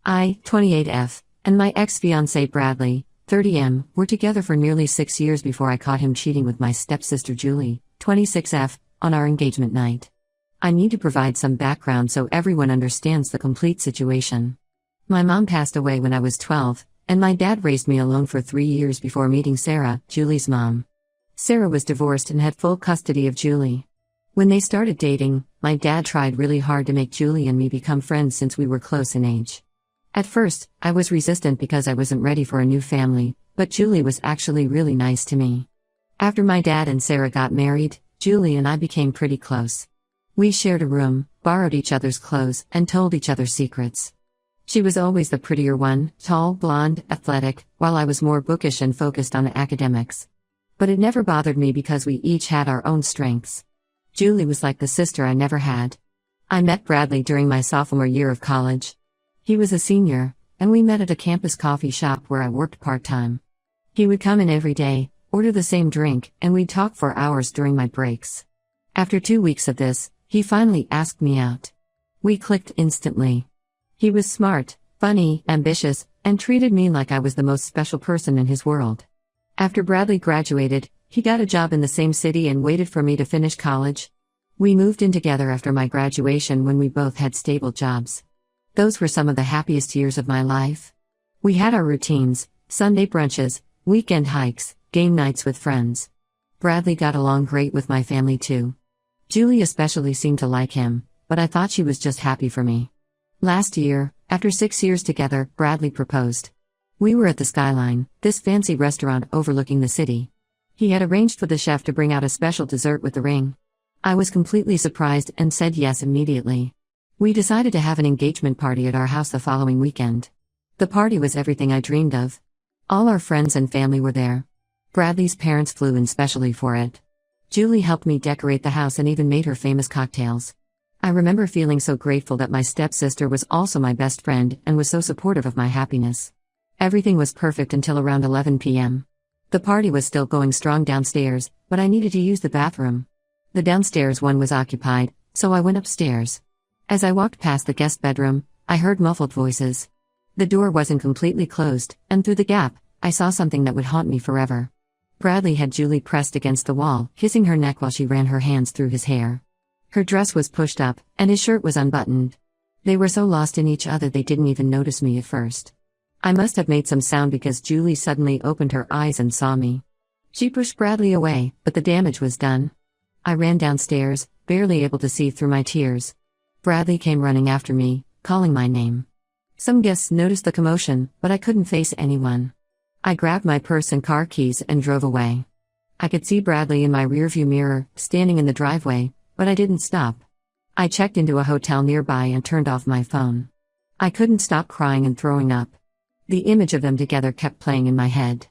I, 28F, and my ex-fiancé Bradley, 30M, were together for nearly 6 years before I caught him cheating with my stepsister Julie, 26F, on our engagement night. I need to provide some background so everyone understands the complete situation. My mom passed away when I was 12, and my dad raised me alone for 3 years before meeting Sarah, Julie's mom. Sarah was divorced and had full custody of Julie. When they started dating, my dad tried really hard to make Julie and me become friends since we were close in age. At first, I was resistant because I wasn't ready for a new family, but Julie was actually really nice to me. After my dad and Sarah got married, Julie and I became pretty close. We shared a room, borrowed each other's clothes, and told each other secrets. She was always the prettier one, tall, blonde, athletic, while I was more bookish and focused on academics. But it never bothered me because we each had our own strengths. Julie was like the sister I never had. I met Bradley during my sophomore year of college. He was a senior, and we met at a campus coffee shop where I worked part-time. He would come in every day, order the same drink, and we'd talk for hours during my breaks. After 2 weeks of this, he finally asked me out. We clicked instantly. He was smart, funny, ambitious, and treated me like I was the most special person in his world. After Bradley graduated, he got a job in the same city and waited for me to finish college. We moved in together after my graduation when we both had stable jobs. Those were some of the happiest years of my life. We had our routines, Sunday brunches, weekend hikes, game nights with friends. Bradley got along great with my family too. Julie especially seemed to like him, but I thought she was just happy for me. Last year, after 6 years together, Bradley proposed. We were at the Skyline, this fancy restaurant overlooking the city. He had arranged for the chef to bring out a special dessert with the ring. I was completely surprised and said yes immediately. We decided to have an engagement party at our house the following weekend. The party was everything I dreamed of. All our friends and family were there. Bradley's parents flew in specially for it. Julie helped me decorate the house and even made her famous cocktails. I remember feeling so grateful that my stepsister was also my best friend and was so supportive of my happiness. Everything was perfect until around 11 p.m. The party was still going strong downstairs, but I needed to use the bathroom. The downstairs one was occupied, so I went upstairs. As I walked past the guest bedroom, I heard muffled voices. The door wasn't completely closed, and through the gap, I saw something that would haunt me forever. Bradley had Julie pressed against the wall, kissing her neck while she ran her hands through his hair. Her dress was pushed up, and his shirt was unbuttoned. They were so lost in each other they didn't even notice me at first. I must have made some sound because Julie suddenly opened her eyes and saw me. She pushed Bradley away, but the damage was done. I ran downstairs, barely able to see through my tears. Bradley came running after me, calling my name. Some guests noticed the commotion, but I couldn't face anyone. I grabbed my purse and car keys and drove away. I could see Bradley in my rearview mirror, standing in the driveway, but I didn't stop. I checked into a hotel nearby and turned off my phone. I couldn't stop crying and throwing up. The image of them together kept playing in my head.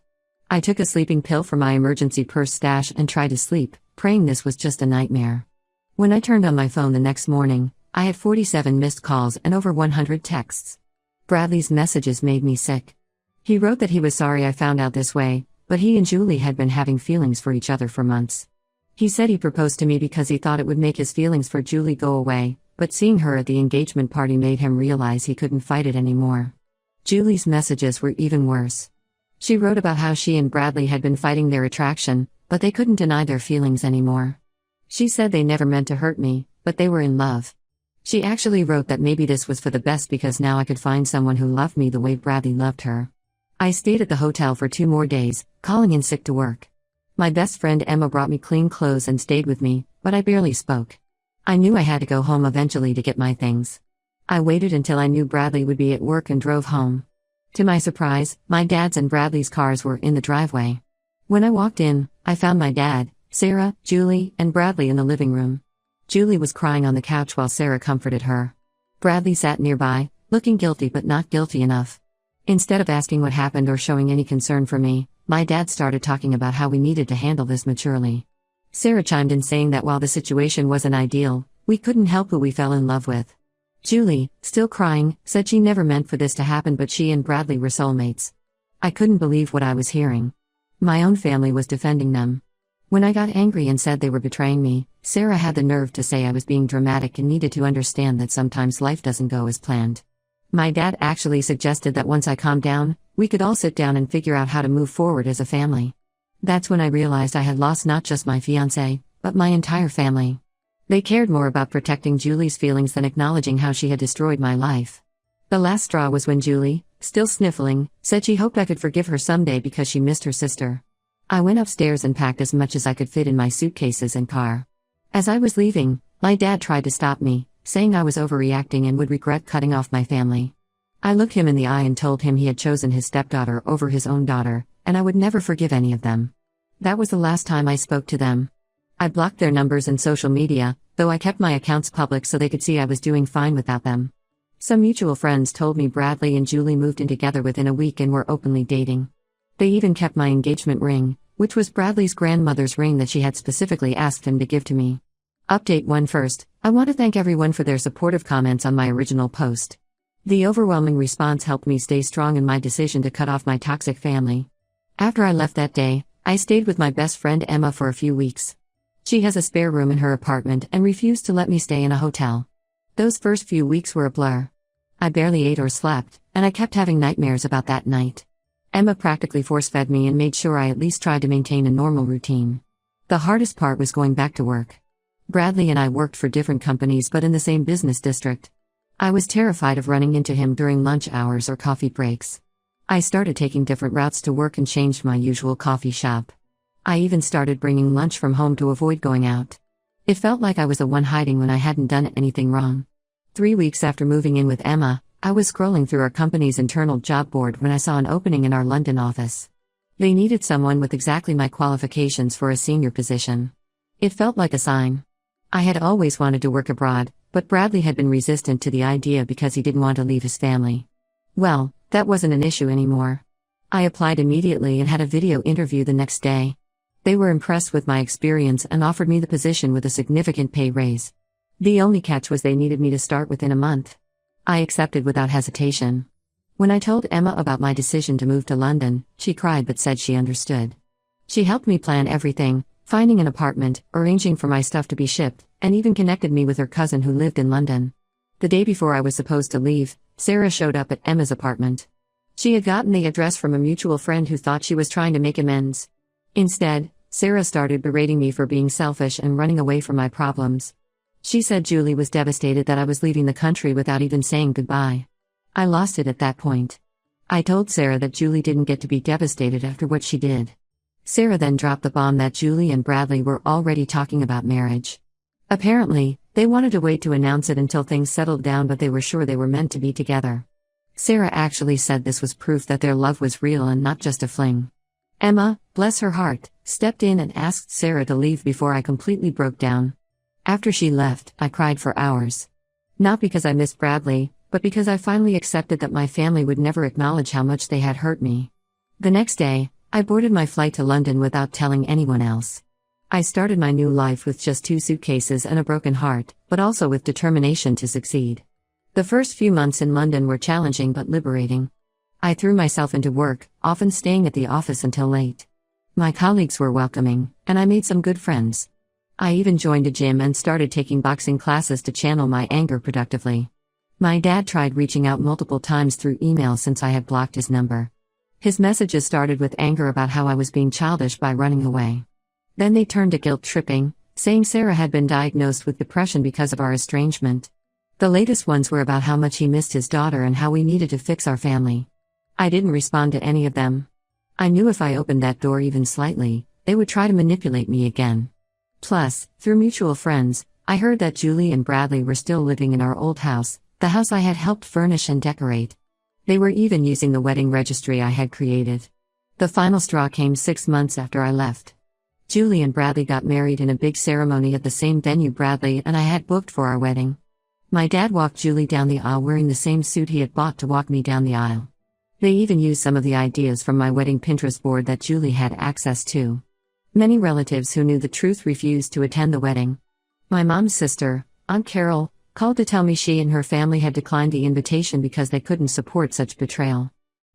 I took a sleeping pill from my emergency purse stash and tried to sleep, praying this was just a nightmare. When I turned on my phone the next morning, I had 47 missed calls and over 100 texts. Bradley's messages made me sick. He wrote that he was sorry I found out this way, but he and Julie had been having feelings for each other for months. He said he proposed to me because he thought it would make his feelings for Julie go away, but seeing her at the engagement party made him realize he couldn't fight it anymore. Julie's messages were even worse. She wrote about how she and Bradley had been fighting their attraction, but they couldn't deny their feelings anymore. She said they never meant to hurt me, but they were in love. She actually wrote that maybe this was for the best because now I could find someone who loved me the way Bradley loved her. I stayed at the hotel for 2 more days, calling in sick to work. My best friend Emma brought me clean clothes and stayed with me, but I barely spoke. I knew I had to go home eventually to get my things. I waited until I knew Bradley would be at work and drove home. To my surprise, my dad's and Bradley's cars were in the driveway. When I walked in, I found my dad, Sarah, Julie, and Bradley in the living room. Julie was crying on the couch while Sarah comforted her. Bradley sat nearby, looking guilty but not guilty enough. Instead of asking what happened or showing any concern for me, my dad started talking about how we needed to handle this maturely. Sarah chimed in saying that while the situation wasn't ideal, we couldn't help who we fell in love with. Julie, still crying, said she never meant for this to happen but she and Bradley were soulmates. I couldn't believe what I was hearing. My own family was defending them. When I got angry and said they were betraying me, Sarah had the nerve to say I was being dramatic and needed to understand that sometimes life doesn't go as planned. My dad actually suggested that once I calmed down, we could all sit down and figure out how to move forward as a family. That's when I realized I had lost not just my fiancé, but my entire family. They cared more about protecting Julie's feelings than acknowledging how she had destroyed my life. The last straw was when Julie, still sniffling, said she hoped I could forgive her someday because she missed her sister. I went upstairs and packed as much as I could fit in my suitcases and car. As I was leaving, my dad tried to stop me, saying I was overreacting and would regret cutting off my family. I looked him in the eye and told him he had chosen his stepdaughter over his own daughter, and I would never forgive any of them. That was the last time I spoke to them. I blocked their numbers and social media, though I kept my accounts public so they could see I was doing fine without them. Some mutual friends told me Bradley and Julie moved in together within a week and were openly dating. They even kept my engagement ring, which was Bradley's grandmother's ring that she had specifically asked him to give to me. Update 1 first, I want to thank everyone for their supportive comments on my original post. The overwhelming response helped me stay strong in my decision to cut off my toxic family. After I left that day, I stayed with my best friend Emma for a few weeks. She has a spare room in her apartment and refused to let me stay in a hotel. Those first few weeks were a blur. I barely ate or slept, and I kept having nightmares about that night. Emma practically force-fed me and made sure I at least tried to maintain a normal routine. The hardest part was going back to work. Bradley and I worked for different companies but in the same business district. I was terrified of running into him during lunch hours or coffee breaks. I started taking different routes to work and changed my usual coffee shop. I even started bringing lunch from home to avoid going out. It felt like I was the one hiding when I hadn't done anything wrong. 3 weeks after moving in with Emma, I was scrolling through our company's internal job board when I saw an opening in our London office. They needed someone with exactly my qualifications for a senior position. It felt like a sign. I had always wanted to work abroad, but Bradley had been resistant to the idea because he didn't want to leave his family. Well, that wasn't an issue anymore. I applied immediately and had a video interview the next day. They were impressed with my experience and offered me the position with a significant pay raise. The only catch was they needed me to start within a month. I accepted without hesitation. When I told Emma about my decision to move to London, she cried but said she understood. She helped me plan everything, finding an apartment, arranging for my stuff to be shipped, and even connected me with her cousin who lived in London. The day before I was supposed to leave, Sarah showed up at Emma's apartment. She had gotten the address from a mutual friend who thought she was trying to make amends. Instead, Sarah started berating me for being selfish and running away from my problems. She said Julie was devastated that I was leaving the country without even saying goodbye. I lost it at that point. I told Sarah that Julie didn't get to be devastated after what she did. Sarah then dropped the bomb that Julie and Bradley were already talking about marriage. Apparently, they wanted to wait to announce it until things settled down, but they were sure they were meant to be together. Sarah actually said this was proof that their love was real and not just a fling. Emma, bless her heart, stepped in and asked Sarah to leave before I completely broke down. After she left, I cried for hours. Not because I missed Bradley, but because I finally accepted that my family would never acknowledge how much they had hurt me. The next day, I boarded my flight to London without telling anyone else. I started my new life with just 2 suitcases and a broken heart, but also with determination to succeed. The first few months in London were challenging but liberating. I threw myself into work, often staying at the office until late. My colleagues were welcoming, and I made some good friends. I even joined a gym and started taking boxing classes to channel my anger productively. My dad tried reaching out multiple times through email since I had blocked his number. His messages started with anger about how I was being childish by running away. Then they turned to guilt-tripping, saying Sarah had been diagnosed with depression because of our estrangement. The latest ones were about how much he missed his daughter and how we needed to fix our family. I didn't respond to any of them. I knew if I opened that door even slightly, they would try to manipulate me again. Plus, through mutual friends, I heard that Julie and Bradley were still living in our old house, the house I had helped furnish and decorate. They were even using the wedding registry I had created. The final straw came 6 months after I left. Julie and Bradley got married in a big ceremony at the same venue Bradley and I had booked for our wedding. My dad walked Julie down the aisle wearing the same suit he had bought to walk me down the aisle. They even used some of the ideas from my wedding Pinterest board that Julie had access to. Many relatives who knew the truth refused to attend the wedding. My mom's sister, Aunt Carol, called to tell me she and her family had declined the invitation because they couldn't support such betrayal.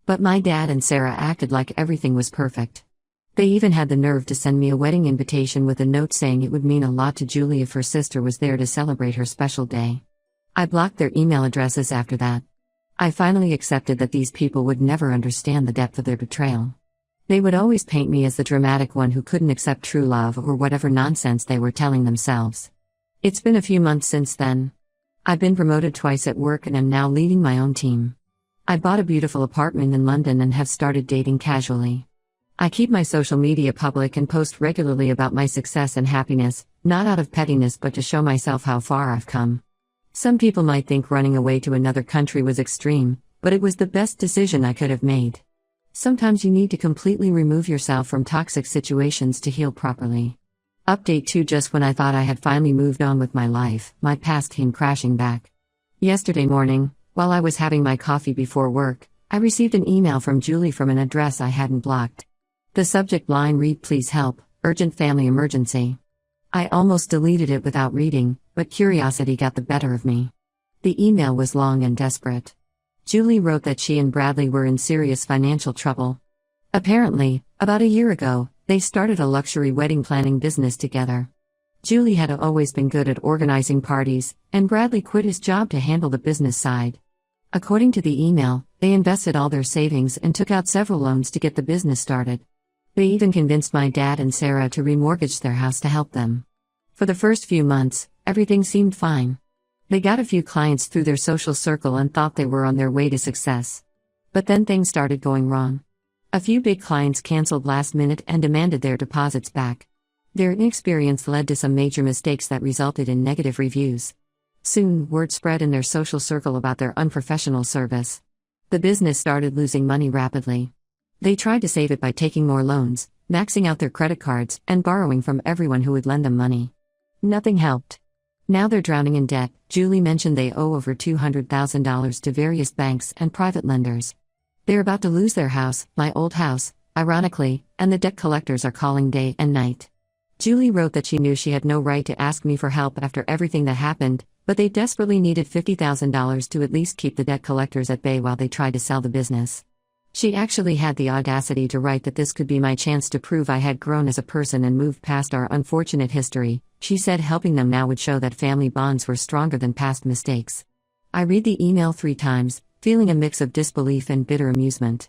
But my dad and Sarah acted like everything was perfect. They even had the nerve to send me a wedding invitation with a note saying it would mean a lot to Julie if her sister was there to celebrate her special day. I blocked their email addresses after that. I finally accepted that these people would never understand the depth of their betrayal. They would always paint me as the dramatic one who couldn't accept true love or whatever nonsense they were telling themselves. It's been a few months since then. I've been promoted twice at work and am now leading my own team. I bought a beautiful apartment in London and have started dating casually. I keep my social media public and post regularly about my success and happiness, not out of pettiness but to show myself how far I've come. Some people might think running away to another country was extreme, but it was the best decision I could have made. Sometimes you need to completely remove yourself from toxic situations to heal properly. Update 2. Just when I thought I had finally moved on with my life, my past came crashing back. Yesterday morning, while I was having my coffee before work, I received an email from Julie from an address I hadn't blocked. The subject line read, "Please help, urgent family emergency." I almost deleted it without reading, but curiosity got the better of me. The email was long and desperate. Julie wrote that she and Bradley were in serious financial trouble. Apparently, about a year ago, they started a luxury wedding planning business together. Julie had always been good at organizing parties, and Bradley quit his job to handle the business side. According to the email, they invested all their savings and took out several loans to get the business started. They even convinced my dad and Sarah to remortgage their house to help them. For the first few months, everything seemed fine. They got a few clients through their social circle and thought they were on their way to success. But then things started going wrong. A few big clients canceled last minute and demanded their deposits back. Their inexperience led to some major mistakes that resulted in negative reviews. Soon, word spread in their social circle about their unprofessional service. The business started losing money rapidly. They tried to save it by taking more loans, maxing out their credit cards, and borrowing from everyone who would lend them money. Nothing helped. Now they're drowning in debt. Julie mentioned they owe over $200,000 to various banks and private lenders. They're about to lose their house, my old house, ironically, and the debt collectors are calling day and night. Julie wrote that she knew she had no right to ask me for help after everything that happened, but they desperately needed $50,000 to at least keep the debt collectors at bay while they tried to sell the business. She actually had the audacity to write that this could be my chance to prove I had grown as a person and moved past our unfortunate history. She said helping them now would show that family bonds were stronger than past mistakes. I read the email 3 times, feeling a mix of disbelief and bitter amusement.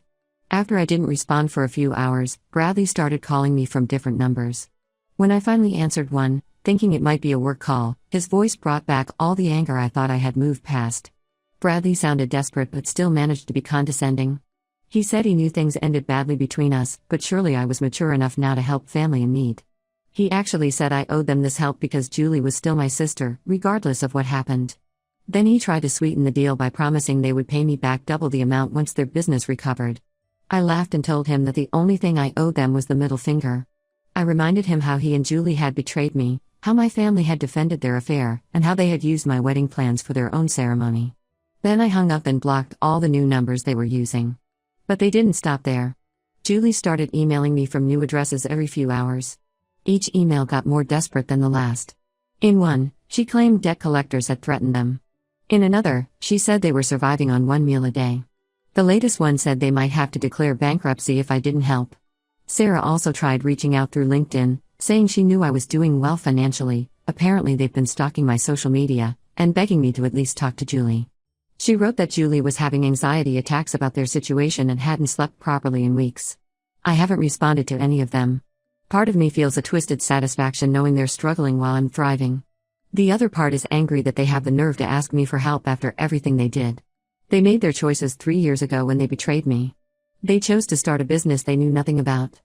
After I didn't respond for a few hours, Bradley started calling me from different numbers. When I finally answered one, thinking it might be a work call, his voice brought back all the anger I thought I had moved past. Bradley sounded desperate but still managed to be condescending. He said he knew things ended badly between us, but surely I was mature enough now to help family in need. He actually said I owed them this help because Julie was still my sister, regardless of what happened. Then he tried to sweeten the deal by promising they would pay me back double the amount once their business recovered. I laughed and told him that the only thing I owed them was the middle finger. I reminded him how he and Julie had betrayed me, how my family had defended their affair, and how they had used my wedding plans for their own ceremony. Then I hung up and blocked all the new numbers they were using. But they didn't stop there. Julie started emailing me from new addresses every few hours. Each email got more desperate than the last. In one, she claimed debt collectors had threatened them. In another, she said they were surviving on 1 meal a day. The latest one said they might have to declare bankruptcy if I didn't help. Sarah also tried reaching out through LinkedIn, saying she knew I was doing well financially. Apparently they've been stalking my social media, and begging me to at least talk to Julie. She wrote that Julie was having anxiety attacks about their situation and hadn't slept properly in weeks. I haven't responded to any of them. Part of me feels a twisted satisfaction knowing they're struggling while I'm thriving. The other part is angry that they have the nerve to ask me for help after everything they did. They made their choices 3 years ago when they betrayed me. They chose to start a business they knew nothing about.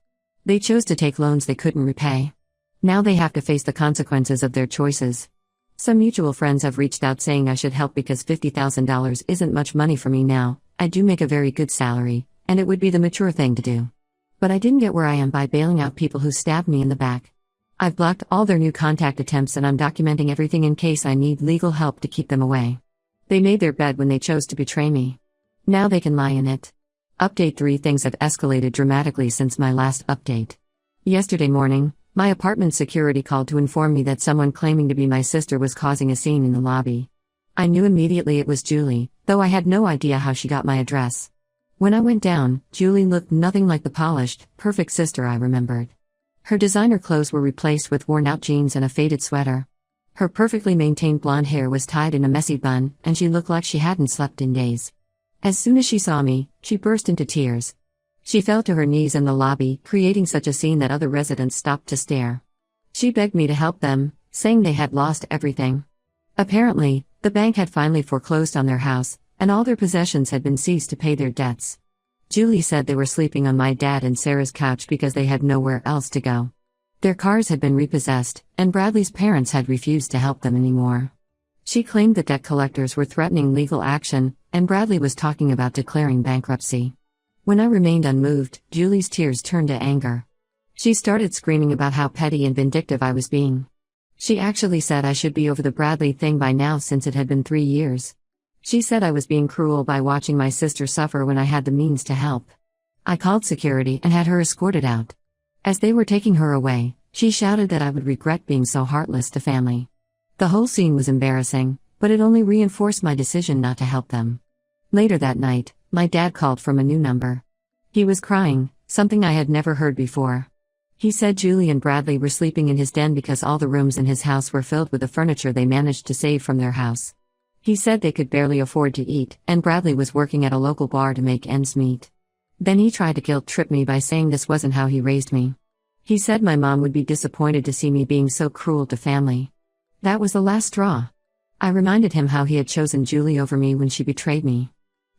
They chose to take loans they couldn't repay. Now they have to face the consequences of their choices. Some mutual friends have reached out saying I should help because $50,000 isn't much money for me now. I do make a very good salary, and it would be the mature thing to do. But I didn't get where I am by bailing out people who stabbed me in the back. I've blocked all their new contact attempts and I'm documenting everything in case I need legal help to keep them away. They made their bed when they chose to betray me. Now they can lie in it. Update 3. Things have escalated dramatically since my last update. Yesterday morning, my apartment security called to inform me that someone claiming to be my sister was causing a scene in the lobby. I knew immediately it was Julie, though I had no idea how she got my address. When I went down, Julie looked nothing like the polished, perfect sister I remembered. Her designer clothes were replaced with worn-out jeans and a faded sweater. Her perfectly maintained blonde hair was tied in a messy bun, and she looked like she hadn't slept in days. As soon as she saw me, she burst into tears. She fell to her knees in the lobby, creating such a scene that other residents stopped to stare. She begged me to help them, saying they had lost everything. Apparently, the bank had finally foreclosed on their house, and all their possessions had been seized to pay their debts. Julie said they were sleeping on my dad and Sarah's couch because they had nowhere else to go. Their cars had been repossessed, and Bradley's parents had refused to help them anymore. She claimed that debt collectors were threatening legal action, and Bradley was talking about declaring bankruptcy. When I remained unmoved, Julie's tears turned to anger. She started screaming about how petty and vindictive I was being. She actually said I should be over the Bradley thing by now since it had been 3 years. She said I was being cruel by watching my sister suffer when I had the means to help. I called security and had her escorted out. As they were taking her away, she shouted that I would regret being so heartless to family. The whole scene was embarrassing, but it only reinforced my decision not to help them. Later that night, my dad called from a new number. He was crying, something I had never heard before. He said Julie and Bradley were sleeping in his den because all the rooms in his house were filled with the furniture they managed to save from their house. He said they could barely afford to eat, and Bradley was working at a local bar to make ends meet. Then he tried to guilt-trip me by saying this wasn't how he raised me. He said my mom would be disappointed to see me being so cruel to family. That was the last straw. I reminded him how he had chosen Julie over me when she betrayed me.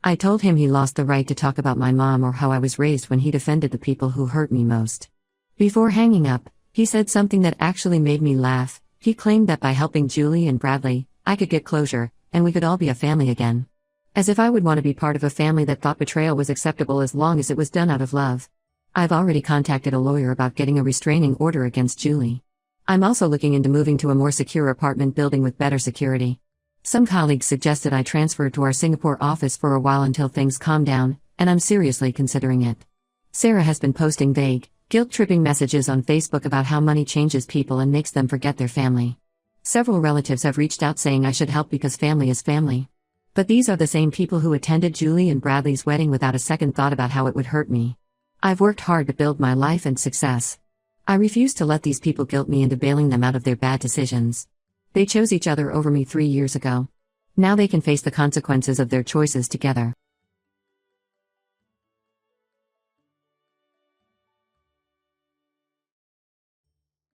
I told him he lost the right to talk about my mom or how I was raised when he defended the people who hurt me most. Before hanging up, he said something that actually made me laugh. He claimed that by helping Julie and Bradley, I could get closure, and we could all be a family again. As if I would want to be part of a family that thought betrayal was acceptable as long as it was done out of love. I've already contacted a lawyer about getting a restraining order against Julie. I'm also looking into moving to a more secure apartment building with better security. Some colleagues suggested I transfer to our Singapore office for a while until things calm down, and I'm seriously considering it. Sarah has been posting vague, guilt-tripping messages on Facebook about how money changes people and makes them forget their family. Several relatives have reached out saying I should help because family is family. But these are the same people who attended Julie and Bradley's wedding without a second thought about how it would hurt me. I've worked hard to build my life and success. I refuse to let these people guilt me into bailing them out of their bad decisions. They chose each other over me 3 years ago. Now they can face the consequences of their choices together.